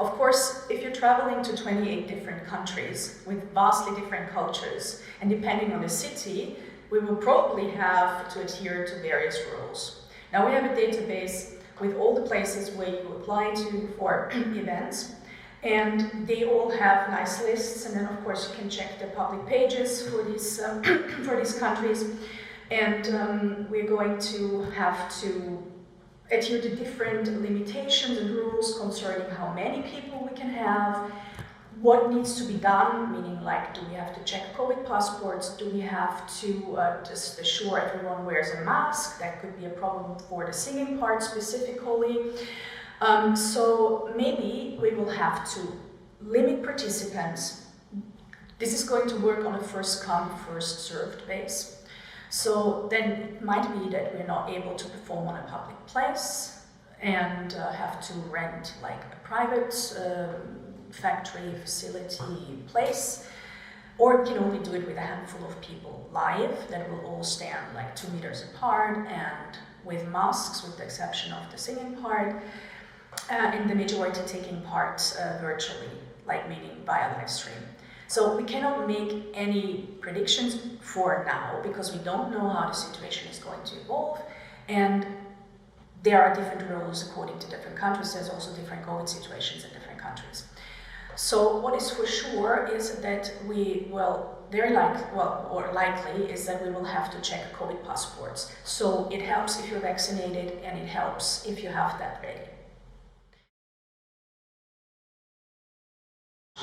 Of course, if you're traveling to 28 different countries with vastly different cultures, and depending on the city, we will probably have to adhere to various rules. Now we have a database with all the places where you apply to for events, and they all have nice lists, and then of course you can check the public pages for these, for these countries. And we're going to have to adhere to different limitations and rules concerning how many people we can have, what needs to be done, meaning like, do we have to check COVID passports, do we have to just assure everyone wears a mask? That could be a problem for the singing part specifically. So maybe we will have to limit participants. This is going to work on a first come, first served base. So then it might be that we're not able to perform on a public place and have to rent like a private factory, facility, place, or can only do it with a handful of people live that will all stand like 2 meters apart and with masks, with the exception of the singing part, and the majority taking part virtually, like meaning via live stream. So we cannot make any predictions for now because we don't know how the situation is going to evolve, and there are different rules according to different countries. There's also different COVID situations in different countries. So what is for sure is that we will likely is that we will have to check COVID passports. So it helps if you're vaccinated, and it helps if you have that ready.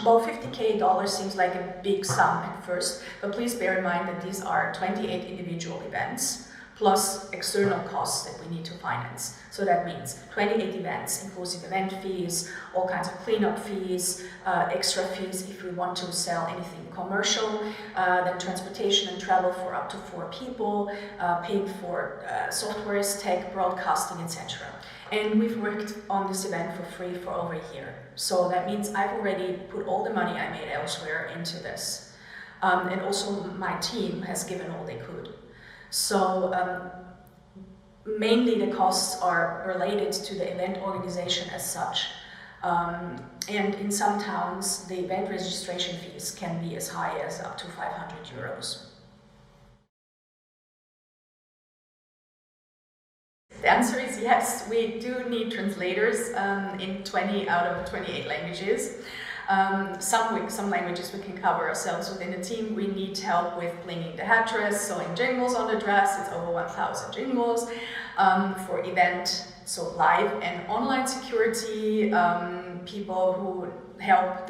Well, $50K seems like a big sum at first, but please bear in mind that these are 28 individual events plus external costs that we need to finance. So that means 28 events, inclusive event fees, all kinds of cleanup fees, extra fees if we want to sell anything commercial, then transportation and travel for up to 4 people, paying for software, tech, broadcasting, etc. And we've worked on this event for free for over a year. So that means I've already put all the money I made elsewhere into this. And also my team has given all they could. So mainly the costs are related to the event organization as such. And in some towns, the event registration fees can be as high as up to 500 euros. The answer is yes, we do need translators in 20 out of 28 languages. Some languages we can cover ourselves within the team. We need help with blinging the headdress, sewing jingles on the dress. It's over 1,000 jingles for event, so live and online security, people who help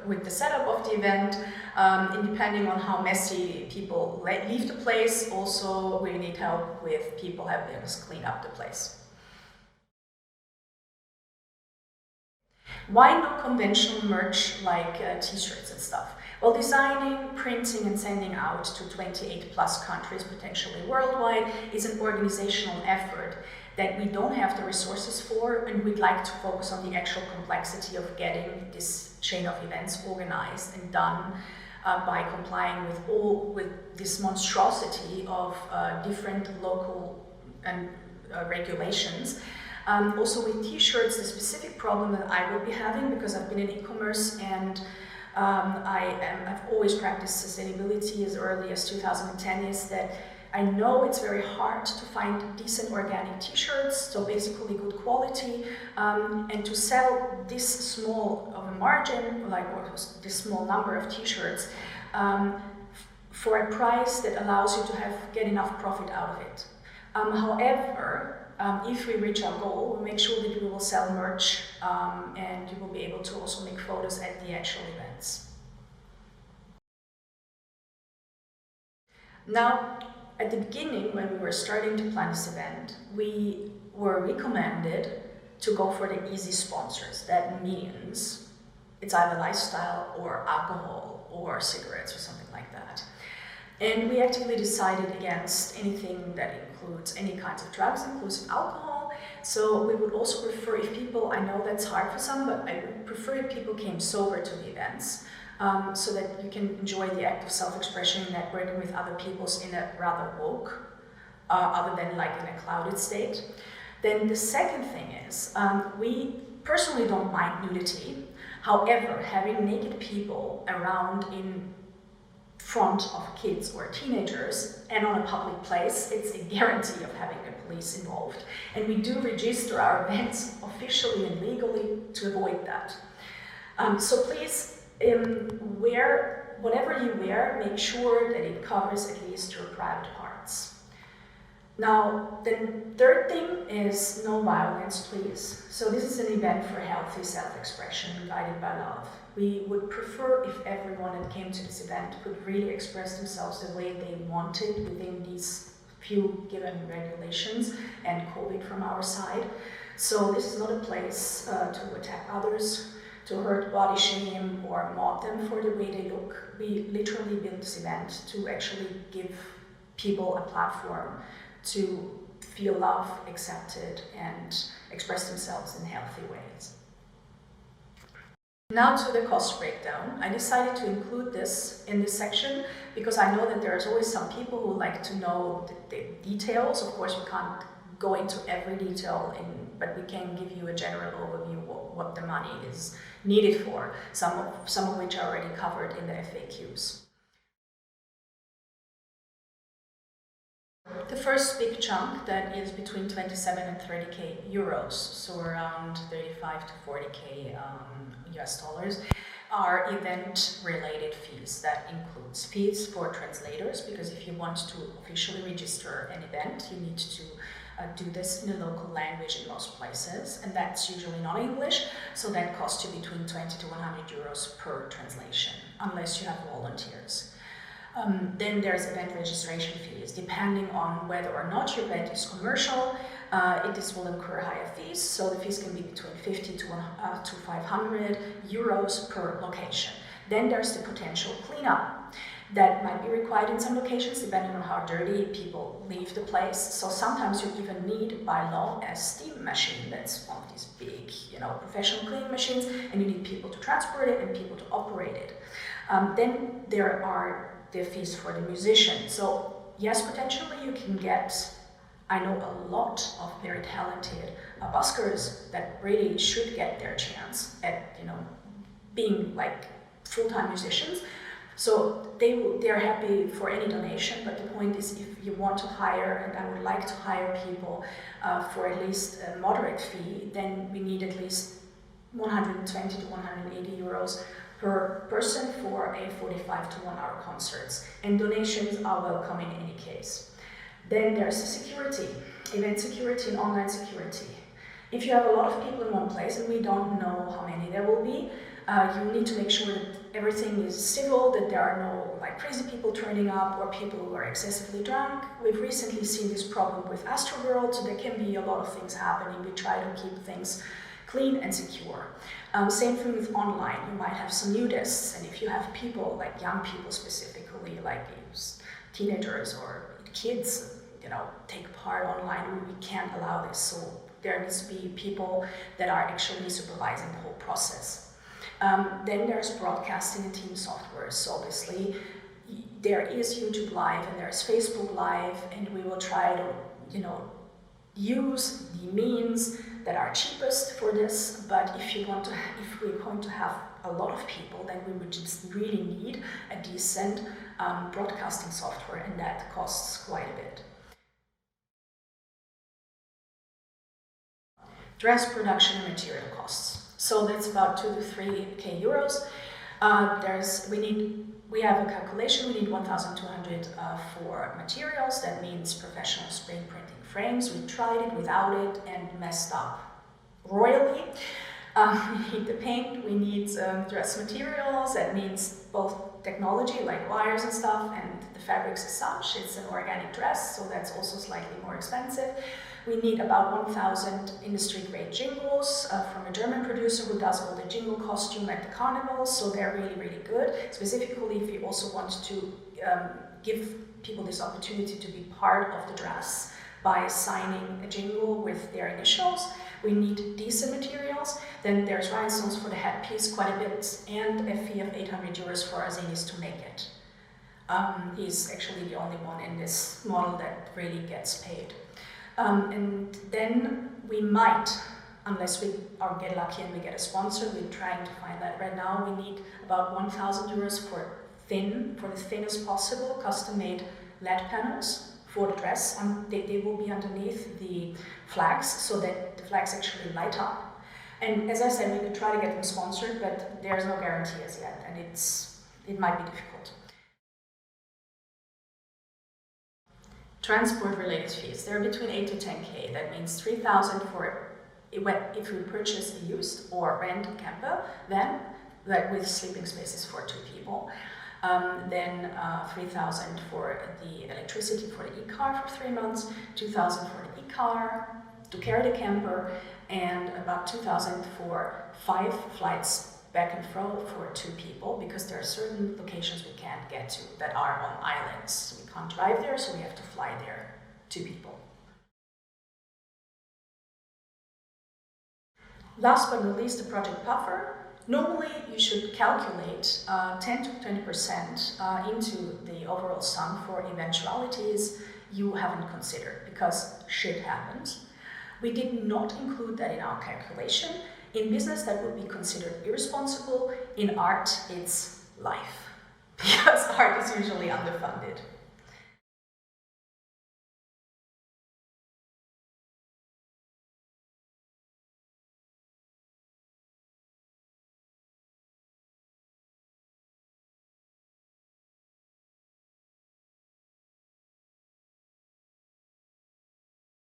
with the setup of the event, and depending on how messy people leave the place, also we need help with people helping us clean up the place. Why not conventional merch like t-shirts and stuff? Well, designing, printing and sending out to 28 plus countries, potentially worldwide, is an organizational effort that we don't have the resources for, and we'd like to focus on the actual complexity of getting this chain of events organized and done by complying with this monstrosity of different local and regulations. Also with t-shirts, the specific problem that I will be having, because I've been in e-commerce and I've always practiced sustainability as early as 2010, is that I know it's very hard to find decent organic t-shirts, so basically good quality, and to sell this small of a margin, like this small number of t-shirts, for a price that allows you to get enough profit out of it. However, if we reach our goal, we'll make sure that we will sell merch and you will be able to also make photos at the actual events. Now, at the beginning, when we were starting to plan this event, we were recommended to go for the easy sponsors. That means it's either lifestyle or alcohol or cigarettes or something like that. And we actively decided against anything that includes any kinds of drugs, inclusive alcohol. So we would also prefer if people, I know that's hard for some, but I would prefer if people came sober to the events, so that you can enjoy the act of self-expression, networking with other people in a rather woke, other than like in a clouded state. Then the second thing is, we personally don't mind nudity. However, having naked people around in front of kids or teenagers and on a public place, it's a guarantee of having the police involved. And we do register our events officially and legally to avoid that. So please, whatever you wear, make sure that it covers at least your private parts. Now, the third thing is no violence, please. So this is an event for healthy self-expression guided by love. We would prefer if everyone that came to this event could really express themselves the way they wanted within these few given regulations and COVID from our side. So this is not a place to attack others, to hurt, body shame, or mock them for the way they look. We literally built this event to actually give people a platform to feel loved, accepted, and express themselves in healthy ways. Now to the cost breakdown. I decided to include this in this section because I know that there's always some people who like to know the details. Of course, we can't go into every detail, but we can give you a general overview of what the money is needed for, some of which are already covered in the FAQs. The first big chunk that is between 27 and 30k euros, so around 35 to 40k US dollars, are event-related fees. That includes fees for translators, because if you want to officially register an event, you need to do this in a local language in most places, and that's usually not English, so that costs you between 20 to 100 euros per translation, unless you have volunteers. Then there's event registration fees. Depending on whether or not your event is commercial, this will incur higher fees. So the fees can be between 50 to 500 euros per location. Then there's the potential cleanup that might be required in some locations, depending on how dirty people leave the place. So sometimes you even need, by law, a steam machine. That's one of these big, professional cleaning machines, and you need people to transport it and people to operate it. Then there are the fees for the musician. So yes, potentially you can get, I know a lot of very talented buskers that really should get their chance at, being like full-time musicians. So they're happy for any donation, but the point is, if you want to hire, and I would like to hire people for at least a moderate fee, then we need at least 120 to 180 euros per person for a 45 to 1 hour concerts, and donations are welcome in any case. Then there's the security, event security and online security. If you have a lot of people in one place, and we don't know how many there will be, you need to make sure that everything is civil, that there are no crazy people turning up or people who are excessively drunk. We've recently seen this problem with Astroworld, so there can be a lot of things happening. We try to keep things clean and secure. Same thing with online. You might have some nudists, and if you have people, like young people specifically, like teenagers or kids, take part online, we can't allow this. So there needs to be people that are actually supervising the whole process. Then there's broadcasting and team software. So obviously there is YouTube Live and there's Facebook Live, and we will try to, use the means that are cheapest for this. But if we're going to have a lot of people, then we would just really need a decent broadcasting software, and that costs quite a bit. Dress production and material costs. So that's about 2 to 3k euros. We have a calculation. We need 1,200 for materials. That means professional screen printing frames. We tried it without it and messed up royally. We need the paint. We need dress materials. That means both technology like wires and stuff, and the fabrics as such. It's an organic dress, so that's also slightly more expensive. We need about 1,000 industry-grade jingles from a German producer who does all the jingle costume at the carnivals, so they're really, really good. Specifically, if you also want to give people this opportunity to be part of the dress by signing a jingle with their initials, we need decent materials. Then there's rhinestones for the headpiece, quite a bit, and a fee of 800 euros for Arsenis to make it. He's actually the only one in this model that really gets paid. And then we might unless we get lucky and we get a sponsor. We're trying to find that. Right now we need about 1,000 euros for the thinnest possible custom-made LED panels for the dress. They will be underneath the flags so that the flags actually light up. And as I said, we could try to get them sponsored, but there's no guarantee as yet, and it might be difficult. Transport-related fees, they're between 8 to 10K. That means 3,000 for if we purchase a used or rent a camper, then with sleeping spaces for 2 people. Then 3,000 for the electricity for the e-car for 3 months, 2,000 for the e-car to carry the camper, and about 2,000 for 5 flights back and forth for 2 people, because there are certain locations we can't get to that are on islands. So we can't drive there, so we have to fly there, 2 people. Last but not least, the project buffer. Normally, you should calculate 10 to 20% into the overall sum for eventualities you haven't considered, because shit happens. We did not include that in our calculation. In business, that would be considered irresponsible. In art, it's life, because art is usually underfunded.